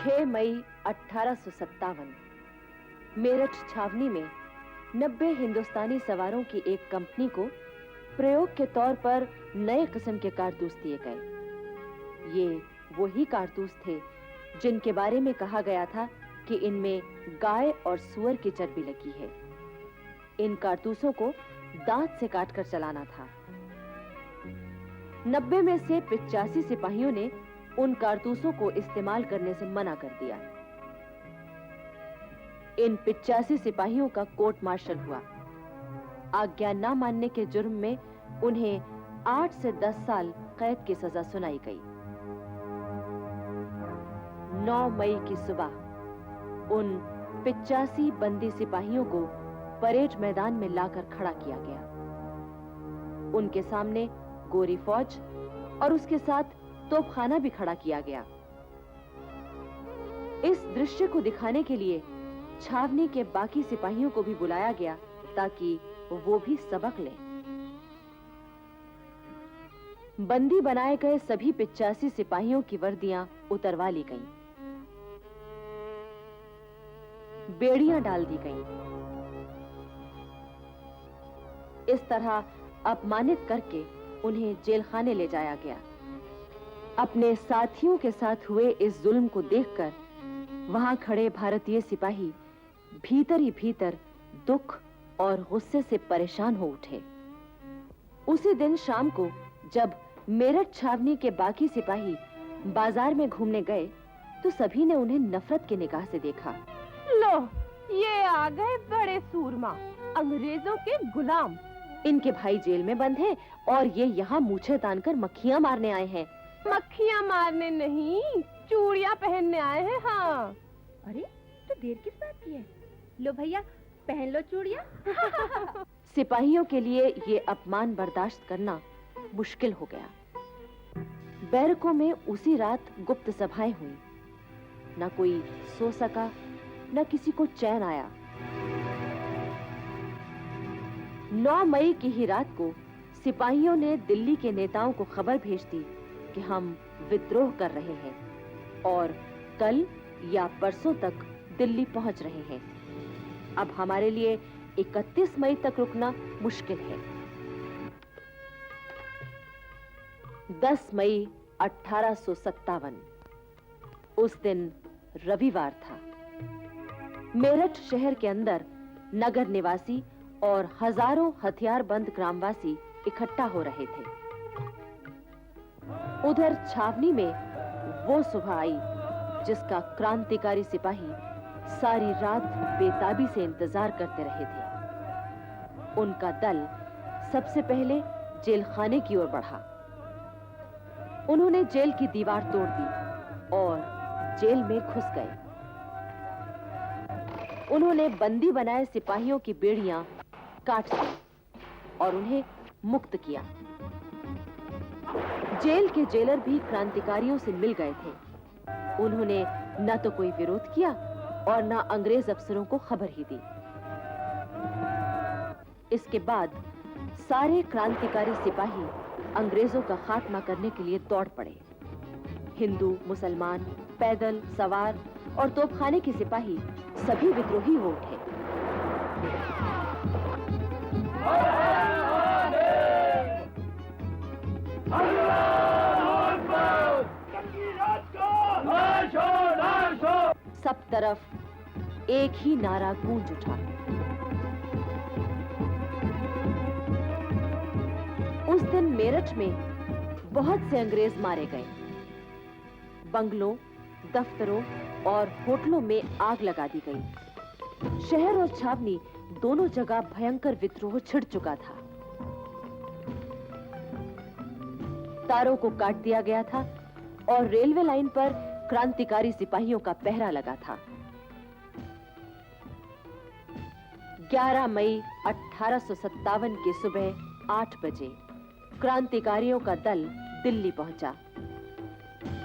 6 मई 1857 मेरठ छावनी में 90 हिंदुस्तानी सवारों की एक कंपनी को प्रयोग के तौर पर नए किस्म के कारतूस दिए गए। ये वही कारतूस थे जिनके बारे में कहा गया था कि इनमें गाय और सूअर की चर्बी लगी है। इन कारतूसों को दांत से काटकर चलाना था। 90 में से 85 सिपाहियों ने उन कारतूसों को इस्तेमाल करने से मना कर दिया। इन 85 सिपाहियों का कोर्ट मार्शल हुआ। आज्ञा न मानने के जुर्म में उन्हें 8 से 10 साल कैद की सजा सुनाई गई। 9 मई की सुबह उन 85 बंदी सिपाहियों को परेड मैदान में लाकर खड़ा किया गया। उनके सामने गोरी फौज और उसके साथ तोपखाना भी खड़ा किया गया। इस दृश्य को दिखाने के लिए छावनी के बाकी सिपाहियों को भी बुलाया गया ताकि वो भी सबक लें। बंदी बनाए गए सभी 85 सिपाहियों की वर्दियां उतरवा ली गईं। बेड़ियां डाल दी गईं। इस तरह अपमानित करके उन्हें जेलखाने ले जाया गया। अपने साथियों के साथ हुए इस जुल्म को देखकर वहां खड़े भारतीय सिपाही भीतर ही भीतर दुख और गुस्से से परेशान हो उठे। उसी दिन शाम को जब मेरठ छावनी के बाकी सिपाही बाजार में घूमने गए तो सभी ने उन्हें नफरत की निगाह से देखा। लो, ये आ गए बड़े सूरमा, अंग्रेजों के गुलाम। इनके भाई जेल में बंद हैं और ये यहाँ मूछें तानकर मक्खियां मारने आए हैं। मक्खियां मारने नहीं, चूड़ियां पहनने आए हैं। हाँ। अरे तो देर किस बात की है? लो भैया, पहन लो चूड़ियां। सिपाहियों के लिए ये अपमान बर्दाश्त करना मुश्किल हो गया। बैरकों में उसी रात गुप्त सभाएं हुई। न कोई सो सका, न किसी को चैन आया। 9 मई की ही रात को सिपाहियों ने दिल्ली के नेताओं को खबर भेज दी कि हम विद्रोह कर रहे हैं और कल या परसों तक दिल्ली पहुंच रहे हैं। अब हमारे लिए 31 मई तक रुकना मुश्किल है। 10 मई 1857 उस दिन रविवार था। मेरठ शहर के अंदर नगर निवासी और हजारों हथियारबंद ग्रामवासी इकट्ठा हो रहे थे। उधर छावनी में वो सुबह आई जिसका क्रांतिकारी सिपाही सारी रात बेताबी से इंतजार करते रहे थे। उनका दल सबसे पहले जेलखाने की ओर बढ़ा। उन्होंने जेल की दीवार तोड़ दी और जेल में घुस गए। उन्होंने बंदी बनाए सिपाहियों की बेड़ियां काट दी और उन्हें मुक्त किया। जेल के जेलर भी क्रांतिकारियों से मिल गए थे। उन्होंने न तो कोई विरोध किया और न अंग्रेज अफसरों को खबर ही दी। इसके बाद सारे क्रांतिकारी सिपाही अंग्रेजों का खात्मा करने के लिए दौड़ पड़े। हिंदू, मुसलमान, पैदल, सवार और तोपखाने के सिपाही सभी विद्रोही हो उठे। सब तरफ एक ही नारा गूंज उठा। उस दिन मेरठ में बहुत से अंग्रेज मारे गए। बंगलों, दफ्तरों और होटलों में आग लगा दी गई। शहर और छावनी दोनों जगह भयंकर विद्रोह छिड़ चुका था। तारों को काट दिया गया था और रेलवे लाइन पर क्रांतिकारी सिपाहियों का पहरा लगा था। 11 मई 1857 की सुबह 8 बजे क्रांतिकारियों का दल दिल्ली पहुंचा।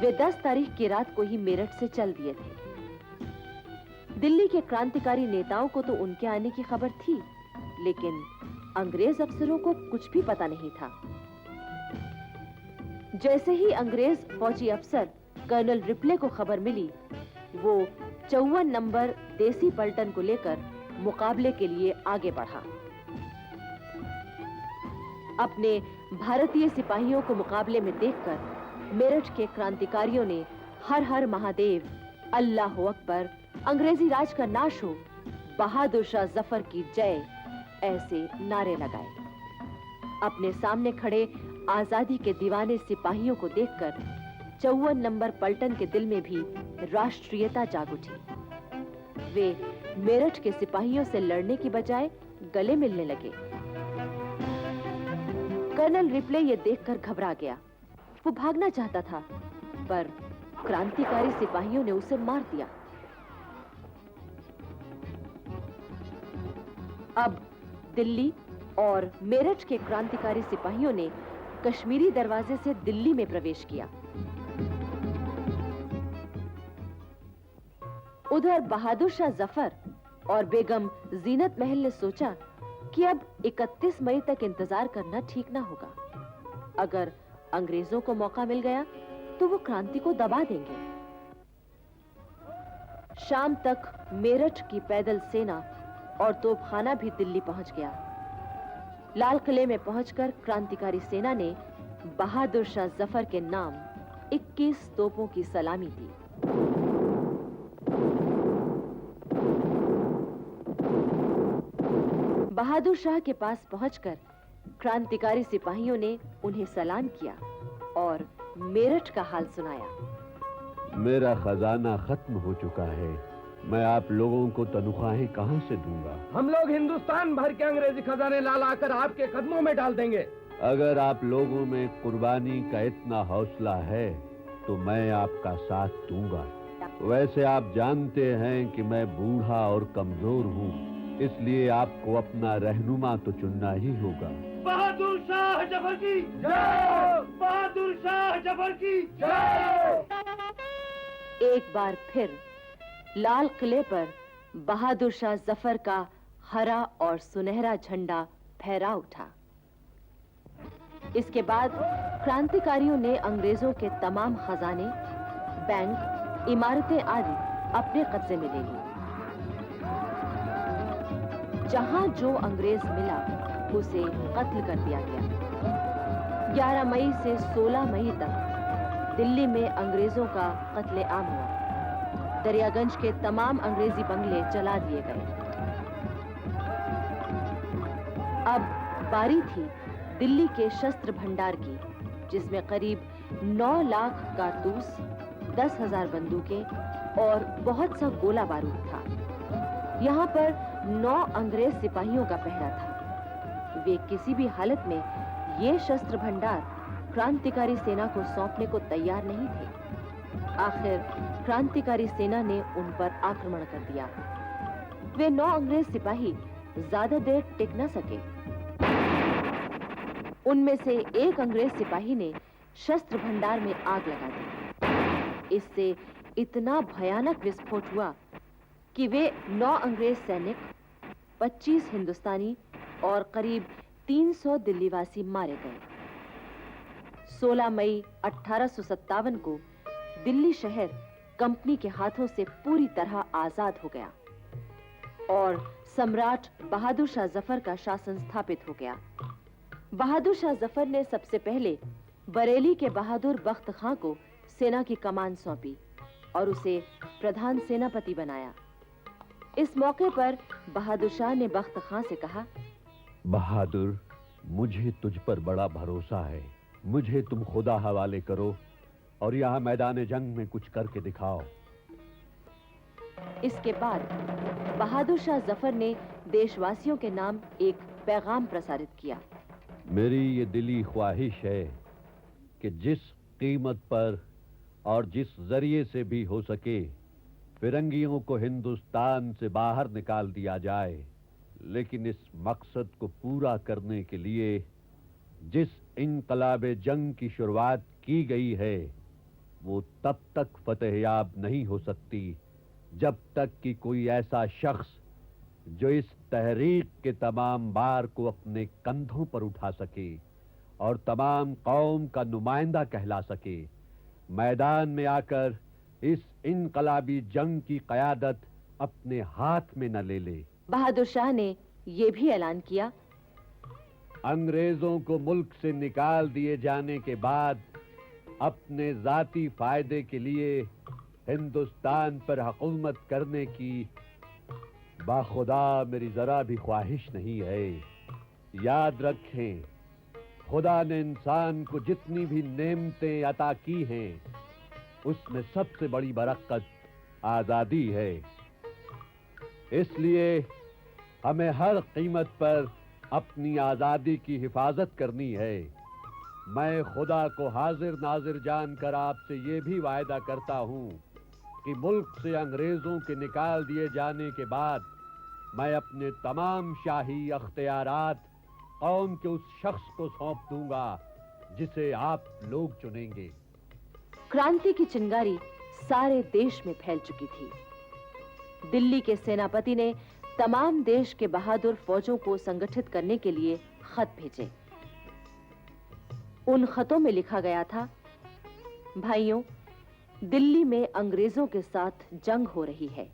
वे 10 तारीख की रात को ही मेरठ से चल दिए थे। दिल्ली के क्रांतिकारी नेताओं को तो उनके आने की खबर थी, लेकिन अंग्रेज अफसरों को कुछ भी पता नहीं था। जैसे ही अंग्रेज फौजी अफसर कर्नल रिपले को खबर मिली वो 54 नंबर देसी पलटन को लेकर मुकाबले के लिए आगे बढ़ा। अपने भारतीय सिपाहियों को मुकाबले में देखकर मेरठ के क्रांतिकारियों ने हर हर महादेव, अल्लाह अकबर, अंग्रेजी राज का नाश हो, बहादुर शाह जफर की जय ऐसे नारे लगाए। अपने सामने खड़े आजादी के दीवाने सिपाहियों को देखकर 54 नंबर पलटन के दिल में भी राष्ट्रीयता जाग उठी। वे मेरठ के सिपाहियों से लड़ने की बजाय गले मिलने लगे। कर्नल रिप्ले ये देखकर घबरा गया। वो भागना चाहता था, पर क्रांतिकारी सिपाहियों ने उसे मार दिया। अब दिल्ली और मेरठ के क्रांतिकारी सिपाहियों ने कश्मीरी दरवाजे से दिल्ली में प्रवेश किया। उधर बहादुर शाह जफर और बेगम जीनत महल ने सोचा कि अब 31 मई तक इंतजार करना ठीक ना होगा। अगर अंग्रेजों को मौका मिल गया तो वो क्रांति को दबा देंगे। शाम तक मेरठ की पैदल सेना और तोपखाना भी दिल्ली पहुंच गया। लाल किले में पहुंचकर क्रांतिकारी सेना ने बहादुर शाह जफर के नाम 21 तोपों की सलामी दी। बहादुर शाह के पास पहुंचकर क्रांतिकारी सिपाहियों ने उन्हें सलाम किया और मेरठ का हाल सुनाया। मेरा खजाना खत्म हो चुका है, मैं आप लोगों को तनख्वाहें कहां से दूंगा? हम लोग हिंदुस्तान भर के अंग्रेजी खजाने ला लाकर आपके कदमों में डाल देंगे। अगर आप लोगों में कुर्बानी का इतना हौसला है तो मैं आपका साथ दूंगा। वैसे आप जानते हैं कि मैं बूढ़ा और कमजोर हूँ, इसलिए आपको अपना रहनुमा तो चुनना ही होगा। बहादुर शाह जफर की जय! बहादुर शाह जफर की जय! एक बार फिर लाल किले पर बहादुर शाह जफर का हरा और सुनहरा झंडा फहरा उठा। इसके बाद क्रांतिकारियों ने अंग्रेजों के तमाम खजाने, बैंक, इमारतें आदि अपने कब्जे में ले ली। जहां जो अंग्रेज मिला उसे कत्ल कर दिया गया। 11 मई से 16 मई तक दिल्ली में अंग्रेजों का कत्लेआम हुआ। दरियागंज के तमाम अंग्रेजी बंगले जला दिए गए। अब बारी थी दिल्ली के शस्त्र भंडार की, जिसमें करीब 9 लाख कारतूस, 10,000 बंदूकें और बहुत सा गोला बारूद था। यहाँ पर 9 अंग्रेज सिपाहियों का पहरा था। वे किसी भी हालत में ये शस्त्र भंडार क्रांतिकारी सेना को सौंपने को तैयार नहीं थे। आखिर क्रांतिकारी सेना ने उन पर आक्रमण कर दिया। वे 9 अंग्रेज सिपाही ज्यादा देर टिक न सके। उनमें से एक अंग्रेज सिपाही ने शस्त्र भंडार में आग लगा दी। इससे इतना भयानक विस्फोट हुआ कि वे 9 अंग्रेज सैनिक, 25 हिंदुस्तानी और करीब 300 दिल्लीवासी मारे गए। 16 मई 1857 को दिल्ली शहर कंपनी के हाथों से पूरी तरह आजाद हो गया और सम्राट बहादुर शाह जफर का शासन स्थापित हो गया। बहादुर शाह जफर ने सबसे पहले बरेली के बहादुर बख्त खां को सेना की कमान सौंपी और उसे प्रधान सेनापति बनाया। इस मौके पर बहादुर शाह ने बख्त खां से कहा, बहादुर, मुझे तुझ पर बड़ा भरोसा है। मुझे तुम खुदा हवाले करो और यहाँ मैदान जंग में कुछ करके दिखाओ। इसके बाद बहादुर शाह जफर ने देशवासियों के नाम एक पैगाम प्रसारित किया। मेरी ये दिली ख्वाहिश है कि जिस कीमत पर और जिस जरिए से भी हो सके फिरंगियों को हिंदुस्तान से बाहर निकाल दिया जाए, लेकिन इस मकसद को पूरा करने के लिए जिस इनकलाबे जंग की शुरुआत की गई है वो तब तक फतेहयाब नहीं हो सकती जब तक कि कोई ऐसा शख्स जो इस तहरीक के तमाम बार को अपने कंधों पर उठा सके और तमाम कौम का नुमाइंदा कहला सके, मैदान में आकर इस इनकलाबी जंग की कयादत अपने हाथ में न ले ले। बहादुर शाह ने ये भी ऐलान किया, अंग्रेजों को मुल्क से निकाल दिए जाने के बाद अपने जाती फायदे के लिए हिंदुस्तान पर हुकूमत करने की बाखुदा मेरी जरा भी ख्वाहिश नहीं है। याद रखें, खुदा ने इंसान को जितनी भी नेमतें अता की हैं, उसमें सबसे बड़ी बरकत आजादी है। इसलिए हमें हर कीमत पर अपनी आजादी की हिफाजत करनी है। मैं खुदा को हाजिर नाजिर जानकर आपसे ये भी वायदा करता हूँ कि मुल्क से अंग्रेजों के निकाल दिए जाने के बाद मैं अपने तमाम शाही अख्तियारात कौम के उस शख्स को सौंप दूंगा जिसे आप लोग चुनेंगे। क्रांति की चिंगारी सारे देश में फैल चुकी थी। दिल्ली के सेनापति ने तमाम देश के बहादुर फौजों को संगठित करने के लिए खत भेजे। उन खतों में लिखा गया था, भाइयों, दिल्ली में अंग्रेजों के साथ जंग हो रही है।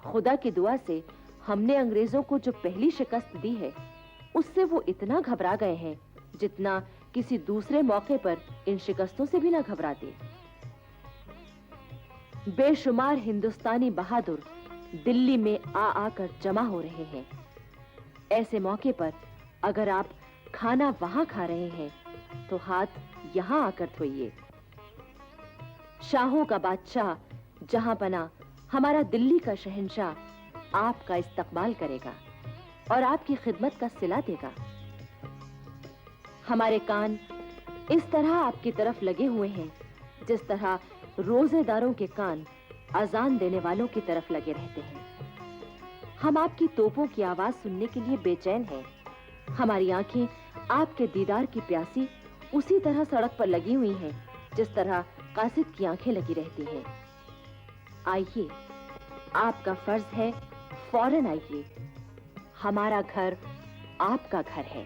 खुदा की दुआ से हमने अंग्रेजों को जो पहली शिकस्त दी है, उससे वो इतना घबरा गए हैं जितना किसी दूसरे मौके पर इन शिकस्तों से भी ना घबराते। बेशुमार हिंदुस्तानी बहादुर दिल्ली में आकर जमा हो रहे हैं। ऐसे मौके पर अगर आप खाना वहां खा रहे हैं तो हाथ यहां आकर धोइए। शाहों का बादशाह जहां पना हमारा दिल्ली का शहंशाह आपका इस्तकबाल करेगा और आपकी खिदमत का सिला देगा। हमारे कान इस तरह आपकी तरफ लगे हुए हैं जिस तरह रोजेदारों के कान अजान देने वालों की तरफ लगे रहते हैं। हम आपकी तोपों की आवाज सुनने के लिए बेचैन हैं। हमारी आंखें आपके दीदार की प्यासी उसी तरह सड़क पर लगी हुई हैं जिस तरह कासिद की आंखें लगी रहती हैं। आइए, आपका फर्ज है, फौरन आइए। हमारा घर आपका घर है।